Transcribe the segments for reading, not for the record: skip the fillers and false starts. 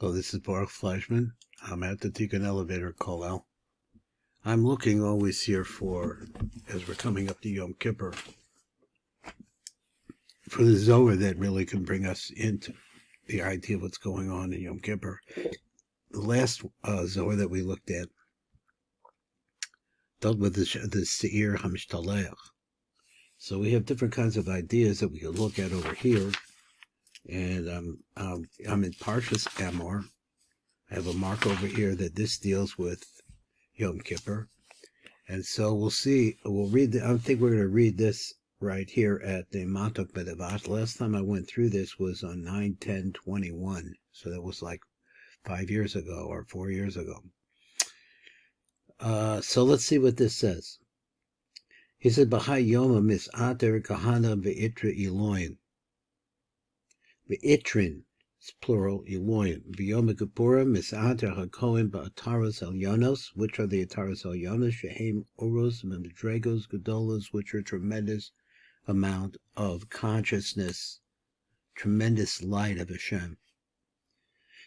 Oh, this is Baruch Fleischman. I'm at the Tikkun Elevator Kollel. I'm looking always here as we're coming up to Yom Kippur, for the Zohar that really can bring us into the idea of what's going on in Yom Kippur. The last Zohar that we looked at dealt with the Seir HaMishtalech. So we have different kinds of ideas that we can look at over here. And I'm in Parshat Amor. I have a mark over here that this deals with Yom Kippur. And so we'll see, we'll read, I think we're going to read this right here at the Matok Bedevat. Last time I went through this was on 9/10/21. So that was like 5 years ago or 4 years ago. So let's see what this says. He said, B'chai Yoma Mis'ater Kahana Ve'itra Eloin. Ve'itrin, it's plural, Eloin. V'yom Kippurim Mis'ater HaKohen Ba'ataros Elyonos, which are the Ataros Elyonos, Shehem Oros Memedregos Gedolos, which are tremendous amount of consciousness, tremendous light of Hashem.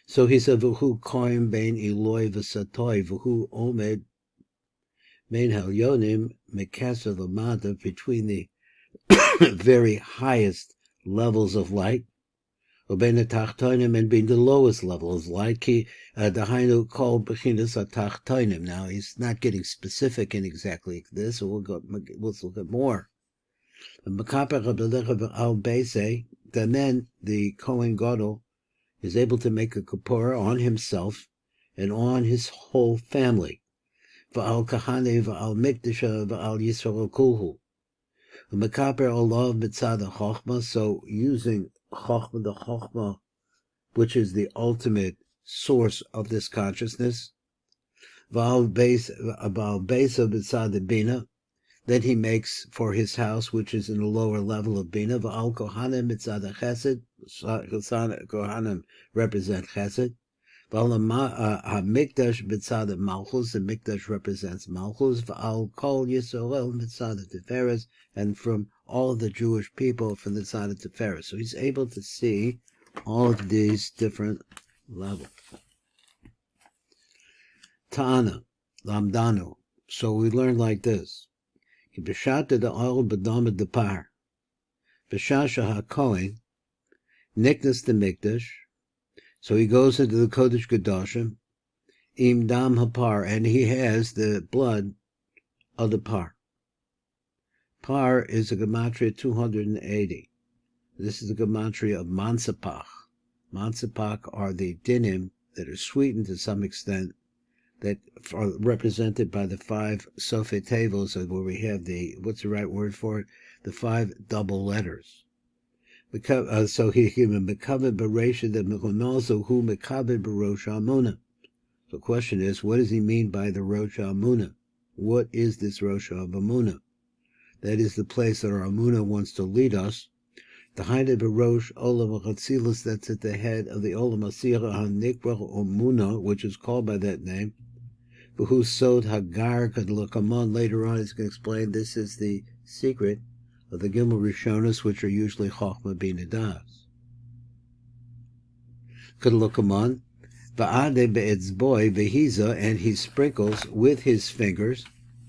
So he said, V'hu Kohen Bein Eloi V'satoi, V'hu Omed Bein Helyonim Mekasa Lamata, between the very highest levels of light, Ubein Tachtonim, and being the lowest level of light, Ki Dahainu Kol Bechinas Tachtonim. Now he's not getting specific in exactly this, so we'll look at more. Then the Kohen Gadol is able to make a Kippur on himself and on his whole family. V'al kahane v'al mikdasha v'al Yisrael kulhu. V'mekaper olav mitzad ha'chochma, so using chochma, the chochma, which is the ultimate source of this consciousness. V'al beis mitzad bina, then he makes for his house, which is in the lower level of bina. V'al kohanim mitzad chesed, kohanim represent chesed. HaMikdash mitzad Malchus, the Mikdash represents Malchus. V'al Kol Yisrael mitzad Tiferes, and from all of the Jewish people from the side of Tiferes. So he's able to see all of these different levels. Ta'ana, Lamdanu. So we learn like this. B'shata da'ol b'dama depar. B'shasha ha'kohen, niknas the Mikdash. So he goes into the Kodesh Kodashim, im dam hapar, and he has the blood of the par. Par is a gematria 280. This is the gematria of Mansapach. Mansapach are the dinim that are sweetened to some extent, that are represented by the 5 Sofei Tevos, where we have the, what's the right word for it? The 5 double letters. So he mekabed b'reisha the mechunoso who mekabed b'rosh hamuna. So the question is, what does he mean by the rosh hamuna? What is this rosh hamuna? That is the place that our amuna wants to lead us. The Haide b'rosh olam hachatzilus, that's at the head of the olam asira hanikra amuna, which is called by that name. Who sod hagar kadlokamon. Later on, he's going to explain this is the secret of the Gimel Rishonos, which are usually Chochmah Bina Das. Kadlokamon, va'ade be'etzboi vehiza, and he sprinkles with his fingers.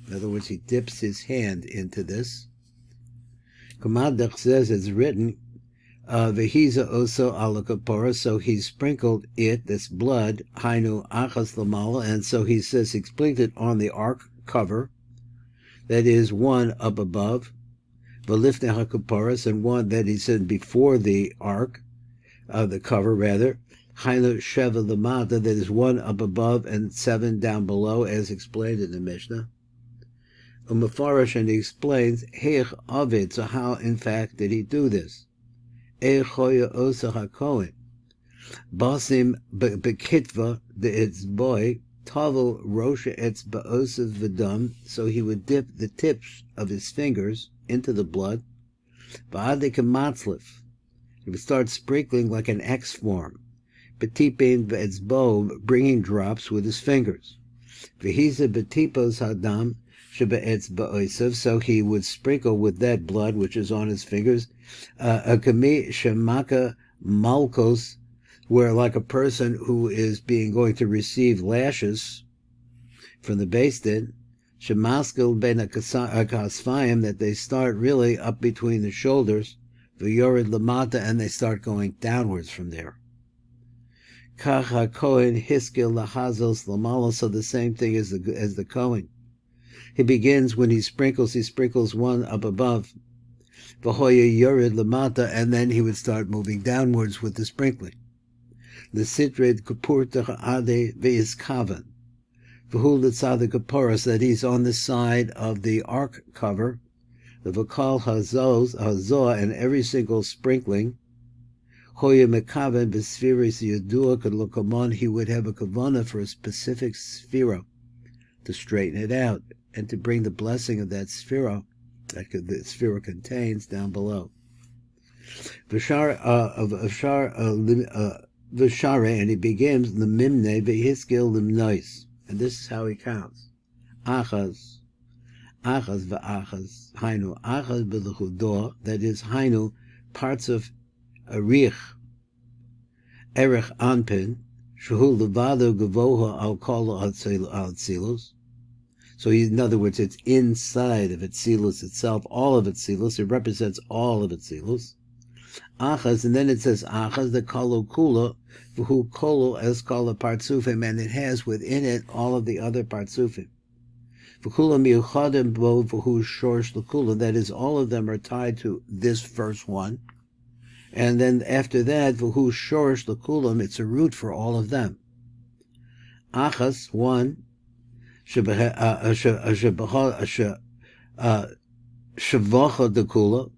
In other words, he dips his hand into this. Kamadach says it's written, vehiza oso ala kapora, so he sprinkled it, this blood, hainu achas lamala, and so he says he sprinkled it on the ark cover, that is one up above, V'lifnei hakaparas, and one that he said before the ark, the cover rather, Hainu sheva lamata, that is one up above and 7 down below, as explained in the Mishnah. Umefarish, and he explains, Heich avid, so how in fact did he do this? Eichoya osa hakohen, basim bekitva the etzboi, tavo rosha etzbaosav v'dam, so he would dip the tips of his fingers into the blood. V'adek matzlif, he would start sprinkling like an X form. Betipin v'etzbo, bringing drops with his fingers. V'hiza betipos hadam shebe'etzba'osav, so he would sprinkle with that blood which is on his fingers. Akami shemaka malkos where like a person who is going to receive lashes from the Beis Din, Shemaskil ben Kasfayim, that they start really up between the shoulders, v'yored lamata, and they start going downwards from there. Kach HaKohen hiskil lahazos lamala, so the same thing as the Kohen. He begins when he sprinkles one up above, v'hoya yored lamata, and then he would start moving downwards with the sprinkling. L'sitred Kippur ade ve'izkavan, v'hu l'tzad Kippuros, that he's on the side of the ark cover, the v'kal hazor, and every single sprinkling, hoya mekavan b'sfiris yadua k'lokamon, he would have a kavana for a specific sphira, to straighten it out, and to bring the blessing of that sphira, that the sphira contains, down below. V'share, and he begins l'mimne v'hiskil l'mnois, and this is how he counts. Achaz v'achaz, hainu, achaz b'lechudor, that is, hainu, parts of erich anpin, shehu levado gavoha al kol atzilus. So in other words, it's inside of Atzilus itself, all of Atzilus. It represents all of Atzilus. Achaz, and then it says Achaz, the kolo kula, v'hu kolo es kala partsufim, and it has within it all of the other partsufim. V'kula miuchadim bo v'hu shorsh l'kula, that is, all of them are tied to this first one. And then after that, v'hu shorsh l'kulam, it's a root for all of them. Achaz, one, shavacha dekula,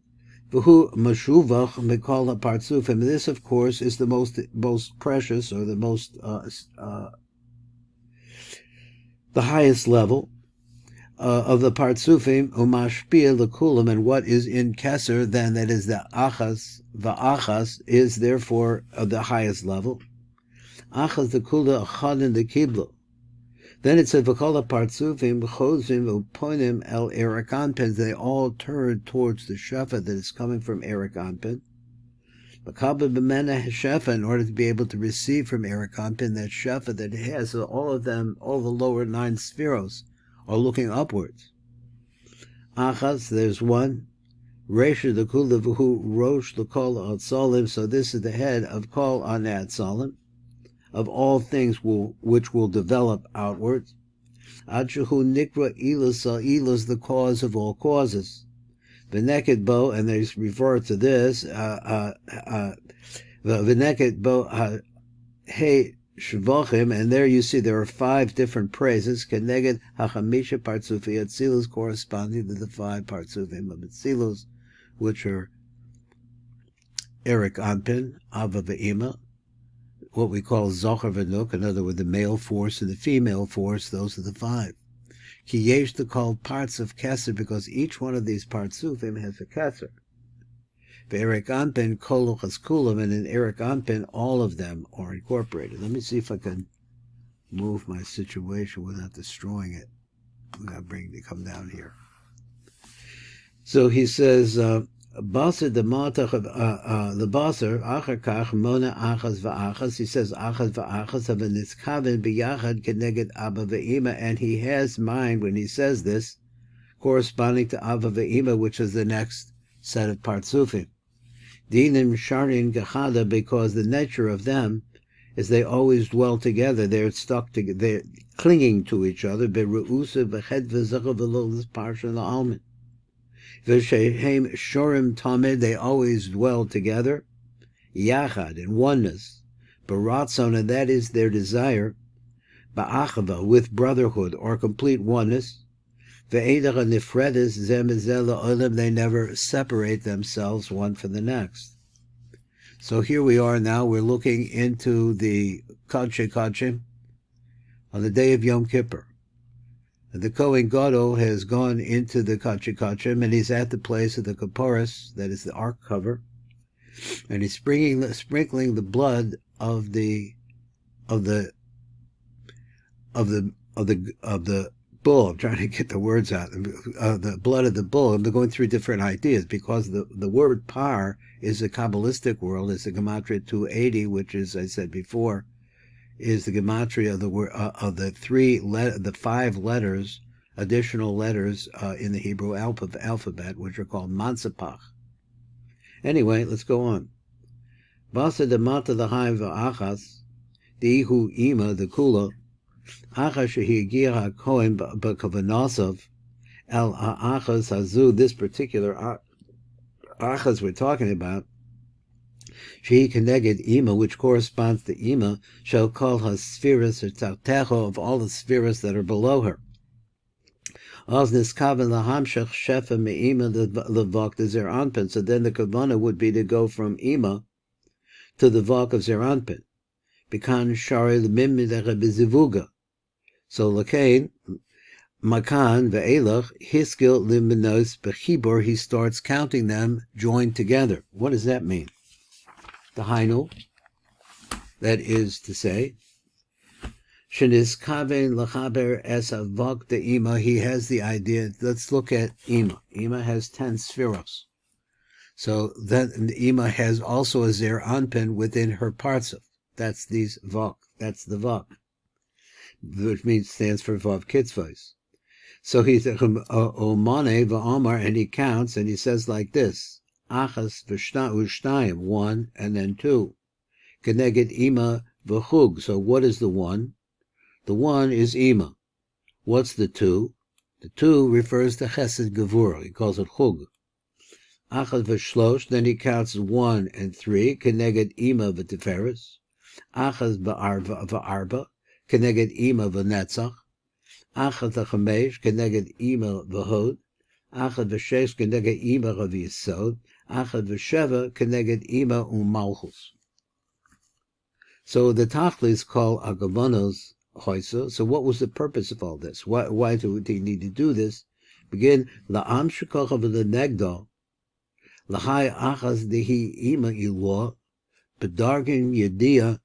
v'hu mashuvach mikol hapartzufim. This, of course, is the most precious, or the most the highest level of the partzufim, umashpia lekulam, and what is in keser, then that is the achas. Va'achas is therefore the highest level. Achas dekula achadin dekiblo. Then it said, v'kol partzufim chozim uponim el Erik Anpin, they all turn towards the shefa that is coming from Erik Anpin. V'kabel b'mena shefa, in order to be able to receive from Erik Anpin that shefa that it has, so all of them, all the lower 9 spheros, are looking upwards. Achaz, there's one. Resha the kula v'hu rosh l'kol atzalim, so this is the head of kol anatzalim, of all things which will develop outwards. Adshahu nikra ilus, ilus, the cause of all causes. V'neked bo, and they refer to this, v'neked bo hey shvachim, and there you see there are 5 different praises, keneged hachamisha partzufi atzilus, corresponding to the 5 partzufim of atzilus, which are Erik Anpin, Ava ve'ima, what we call Zohar v'nuk, in other words, the male force and the female force, those are the 5. Ki yesh to call parts of keser, because each one of these partzufim has a keser. Erik Anpin kolochas kulam, and in Erik Anpin all of them are incorporated. Let me see if I can move my situation without destroying it. I'm going to come down here. So he says, Basar the matach of the basar achar kach mona achas va'achas. He says achas va'achas of an iskaven biyachad keneged abba ve'ima, and he has mind when he says this, corresponding to abba ve'ima, which is the next set of partzufim. Dinim sharin gachada, because the nature of them is they always dwell together. They're stuck together. They're clinging to each other. Beruusa v'ched v'zachav v'lo, this parsha l'almin. V'shehem shorim tamid, they always dwell together. Yachad, in oneness. Baratzon, and that is their desire. Ba'achava, with brotherhood or complete oneness. Ve'edacha nifredes zem zela olam, they never separate themselves one from the next. So here we are now, we're looking into the Kodshe Kodshim on the day of Yom Kippur. The Kohen Gadol has gone into the Kodshe Kodshim, and he's at the place of the Kippuros, that is the ark cover, and he's sprinkling the blood of the bull. I'm trying to get the words out. The blood of the bull. I'm going through different ideas because the word par is a Kabbalistic world. It's the gematria 280, which is, I said before, is the gematria of the 5 letters, additional letters in the Hebrew alphabet, which are called mansapach. Anyway, let's go on. Vasa de mata the high v'achas, the ihu ima the kula, achas shehigia hakohen b'kavanasav, el ha'achas hazu, this particular achas we're talking about, she connected ima, which corresponds to ima, shall call her spheres or tartecho of all the spheres that are below her. Osnis kavan lahamshach shefa me'ima levok the zeranpin. So then the kavana would be to go from ima to the vok of zeranpin. Bikan shari l'mim midecha bezivuga. So lakain makan ve'elach hiskil liminos bechibor. He starts counting them joined together. What does that mean? The hainu, that is to say, shenis kaven lachaber es avok de ima. He has the idea. Let's look at ima. Ima has 10 spheros. So then ima has also a zer anpin within her parts of. That's these vok. That's the vok, which means stands for vav kitzvos. So he's omane v'amar, and he counts, and he says like this: achas v'shtayim, 1, and then 2. Keneged ima v'chug. So what is the 1? The 1 is ima. What's the 2? The 2 refers to chesed gevura. He calls it chug. Achas v'shlosh. Then he counts 1 and 3. Keneged ima v'tiferes. Achas v'arba. Keneged ima v'netzach. Achad v'chamesh keneged ima v'hod, achad v'shesh keneged ima v'yisod, achad v'sheva keneged ima u'malchus. So the tachlis call agavanos hoisa. So what was the purpose of all this? Why do we need to do this? Begin la'am shekocha v'lenegdo, l'chai achas dehi ima ilo, b'dargin yediyah,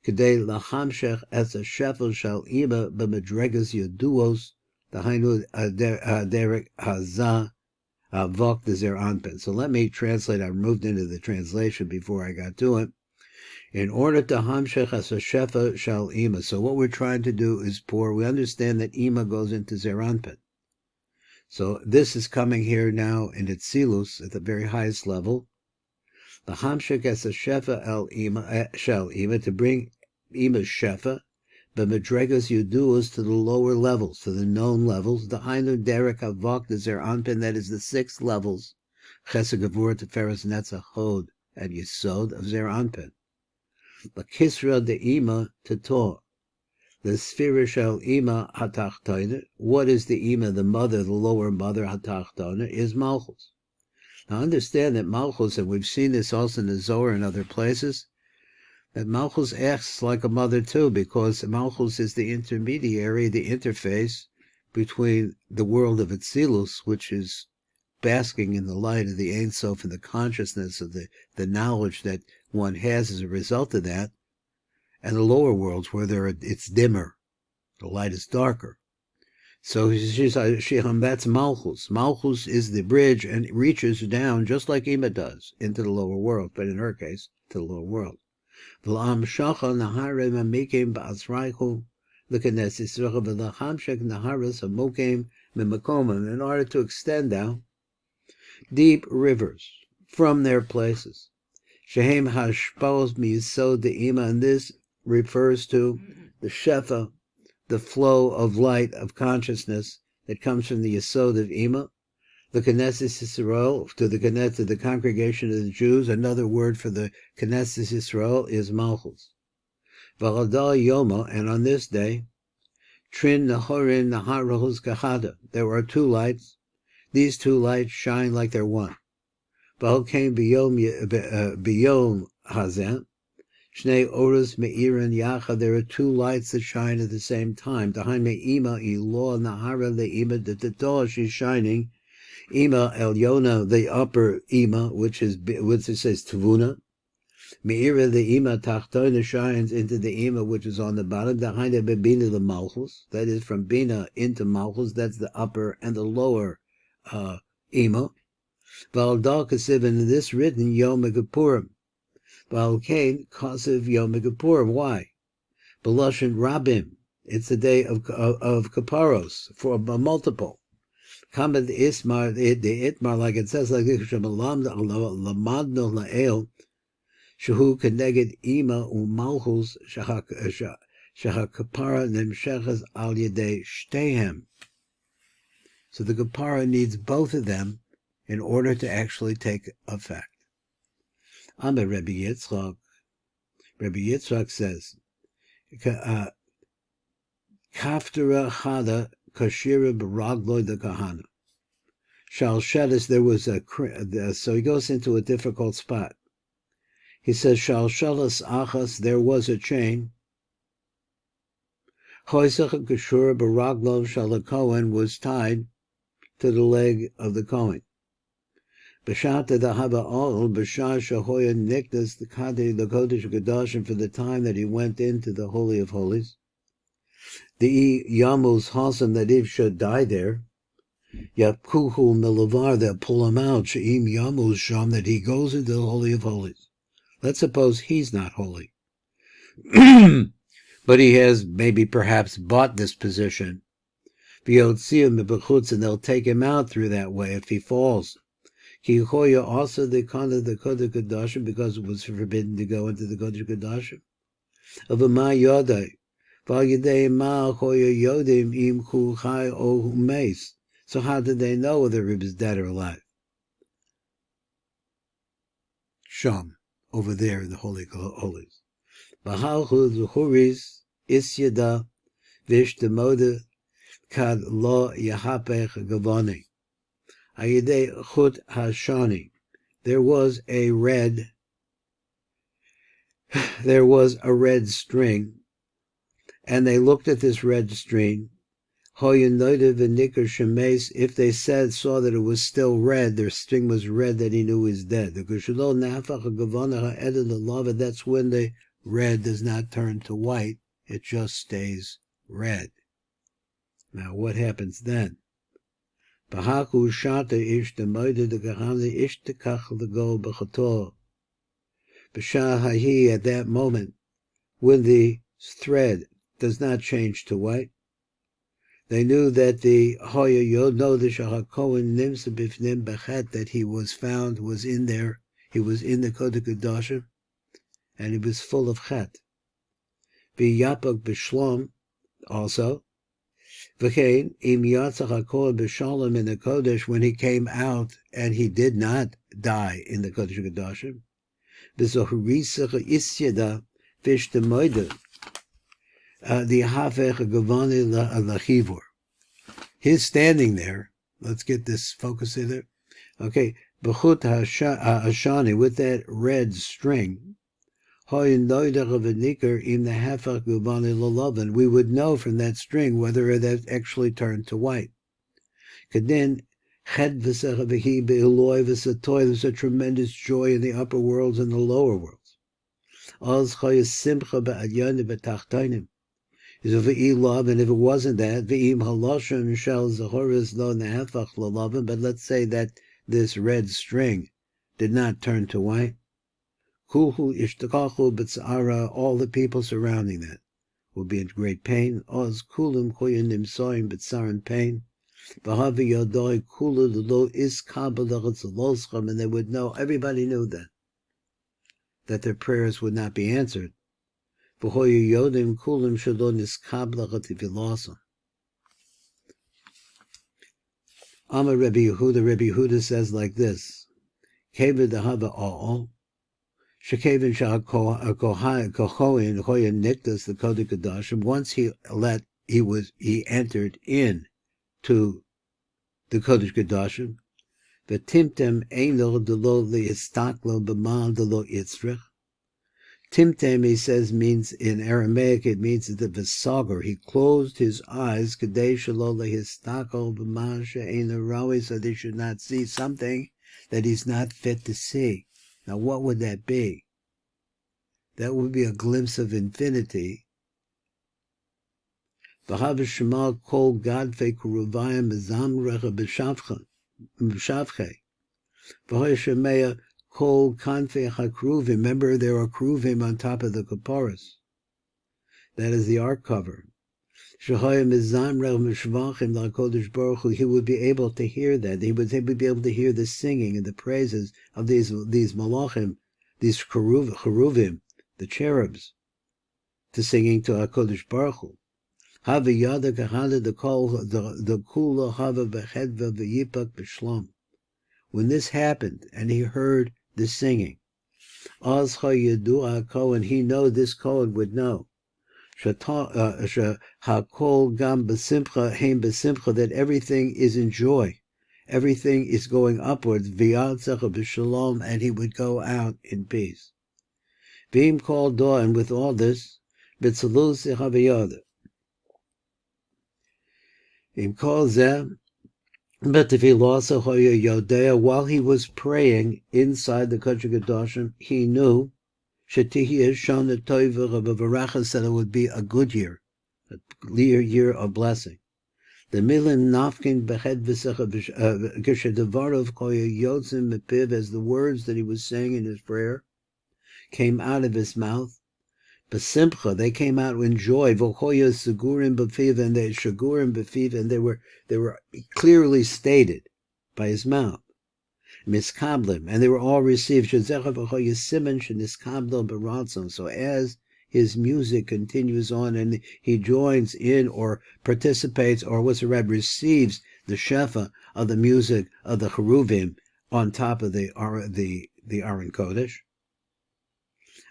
Kedei lachamshech as a shefel shal ima b'medregas yaduos the hainu derek hazah avok the zer anpin. So let me translate. I moved into the translation before I got to it. In order to hamshech as a shefel shal ima. So what we're trying to do is pour. We understand that ima goes into zer anpin. So this is coming here now in its silus at the very highest level. The hamshech as a shefa el ima shall ima, to bring ima's shefa, but madregas yuduas to the lower levels, to the known levels. The hainu derek avok the zer anpin, that is the 6 levels, chesed gevura teferes netzach hod and yisod of zer anpin. The kisra de ima tator, the sphera shel ima hatachtona. What is the ima, the mother, the lower mother hatachtona, is malchus. Now understand that Malchus, and we've seen this also in the Zohar and other places, that Malchus acts like a mother too, because Malchus is the intermediary, the interface between the world of Atzilus, which is basking in the light of the Ein Sof and the consciousness of the knowledge that one has as a result of that, and the lower worlds where it's dimmer, the light is darker. So that's Malchus. Malchus is the bridge and it reaches down just like Ima does into the lower world, but in her case, to the lower world. In order to extend down deep rivers from their places. Shehem hashpos miyisod de Ima, and this refers to the shefa, the flow of light of consciousness that comes from the Yesod of Ima, the Knesset Yisrael, to the congregation of the Jews. Another word for the Knesset Yisrael is Malchus. V'ladal Yoma, and on this day, Trin Nahorin Naharahus Kahada, there are 2 lights. These 2 lights shine like they're one. V'al came biyom hazeh, Shnei Oros Me'irin Yacha, there are 2 lights that shine at the same time. Behind me Ima Ilo Nahara Le'ima, the she's shining. Ima Elyona, the upper Ima, which it says Tavuna. Me'ira the ima tachtona shines into the ima which is on the bottom. Behind it bebina the malchus. That is from bina into malchus. That's the upper and the lower ima. V'aldal kasiv, and in this written Yom Kippurim. V'alkein kasiv Yom Kippurim. Why? Beloshin Rabim. It's the day of Kapparos for a multiple. Kamad Ismar, the Itmar, like it says, like this, Lamadno La'el, Shahu Keneged Ima Umalchus Shahakapara Nemshechas Al Yedei Shtehem. So the Kapara needs both of them in order to actually take effect. Amor Rabbi Yitzchak. Rabbi Yitzchak says, Kaftara Chada Kashira Baragloy the Kahana. Shalshelis, there was so he goes into a difficult spot. He says, Shalshelis Achas, there was a chain. Hoysach Kashura Baraglov Shalakohen was tied to the leg of the Kohen. B'shata the Haba Ol, B'shah Shahoya Nikdas, the Kodesh Gadashim, for the time that he went into the Holy of Holies. The Yamus Hasam, that if should die there, Yapkuhu Milavar, they'll pull him out, She'im Yamus Sham, that he goes into the Holy of Holies. Let's suppose he's not holy. But he has maybe perhaps bought this position. V'yotziyah mibachutz, and they'll take him out through that way if he falls. Ki hoya also the Kodesh Gadashim, because it was forbidden to go into the Kodesh Gadashim. Of a ma yodai. So how did they know whether he was dead or alive? Sham, over there in the Holy Holies. Bahalchu zuhuris isyada vishtemode kad lo yahapech gavani. Ayidei chut hashani. There was a red string. And they looked at this red string. If they saw that it was still red, their string was red, that he knew he was dead. That's when the red does not turn to white, it just stays red. Now what happens then? At that moment, when the thread does not change to white, they knew that the Hoya Yod, know the Shahakohen Nimsa Bifnim Bechet, that he was found, was in there, he was in the Kodesh Gadashim, and he was full of Chet. V'yapok B'shlom, also, V'chein, Im Yatzach HaKol B'shalom in the Kodesh, when he came out, and he did not die in the Kodesh Gadashim, V'zohurisach Isyada V'shtemoidah, the Hafech Gavani Lachivur. His standing there, let's get this focus in there. Okay, B'chut Hashani, with that red string, in the Hafech Gavani Lalavan, we would know from that string whether that actually turned to white. Then, there's a tremendous joy in the upper worlds and the lower worlds. And if it wasn't that, but let's say that this red string did not turn to white, all the people surrounding that will be in great pain. Pain. And they would know, everybody knew that their prayers would not be answered. Amor Rabbi Yehuda says like this: once he entered in to the Kodesh Gadashim, the Timtem Eino Delo Leistaklo B'mal Delo Itzrich. Timtem, he says, means in Aramaic, it means the Visager. He closed his eyes, Kadei Shelo Leistako B'mal She'eino Rawi, so they should not see something that he's not fit to see. Now, what would that be? That would be a glimpse of infinity. V'hav shema kol gadfei kuruvayim mezamrecha b'shavchei. V'hoy shemeya kol kanfei hakruvim. Remember, there are kruvim on top of the kapparos. That is the ark cover. He would be able to hear that. He would be able to hear the singing and the praises of these malachim, these cheruvim, the cherubs, to singing to HaKadosh Baruch Hu. When this happened, and he heard the singing, and he know this Kohen would know, that everything is in joy, everything is going upwards, and he would go out in peace. Being called door, and with all this, but if he lost a Yodea while he was praying inside the Kodesh Kedoshim, he knew that it would be a good year, a year of blessing. The milim nafkin as the words that he was saying in his prayer came out of his mouth, B'simcha, they came out in joy. V'choya segurim b'fiv, and they shagurim b'fiv, and they were clearly stated by his mouth. Miskablim, and they were all received. Shezecha v'choya siman sheniskablim b'ratzon. So as his music continues on, and he joins in or participates, or what's the right, receives the shefa of the music of the cheruvim on top of the Aron Kodesh.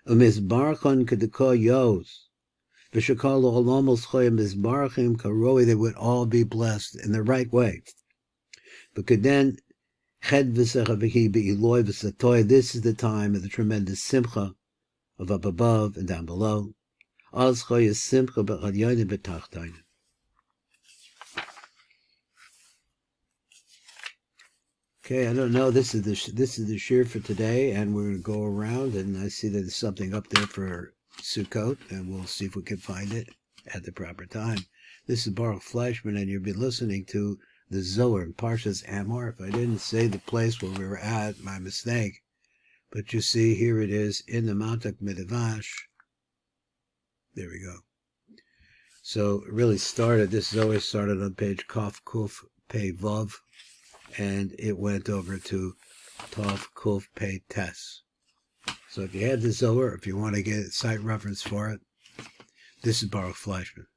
Umizbarchon kedeko yos, v'shekol olamos choyim mizbarchim karoi. They would all be blessed in the right way. But then ched v'secha v'hi be'iloi v'satoy. This is the time of the tremendous simcha of up above and down below. Az choyes simcha b'chadyonim b'tachtayim. Okay, I don't know. This is the shir for today, and we're going to go around, and I see that there's something up there for Sukkot, and we'll see if we can find it at the proper time. This is Baruch Fleischman, and you'll be listening to the Zohar in Parshat Amor. If I didn't say the place where we were at, my mistake. But you see, here it is in the Mantak Midrash. There we go. So it really started. This Zohar started on page Kaf Kuf Pei Vav, and it went over to Tov Kuf Pei Tes. So if you have the Zohar, if you want to get a site reference for it, this is Baruch Fleischman.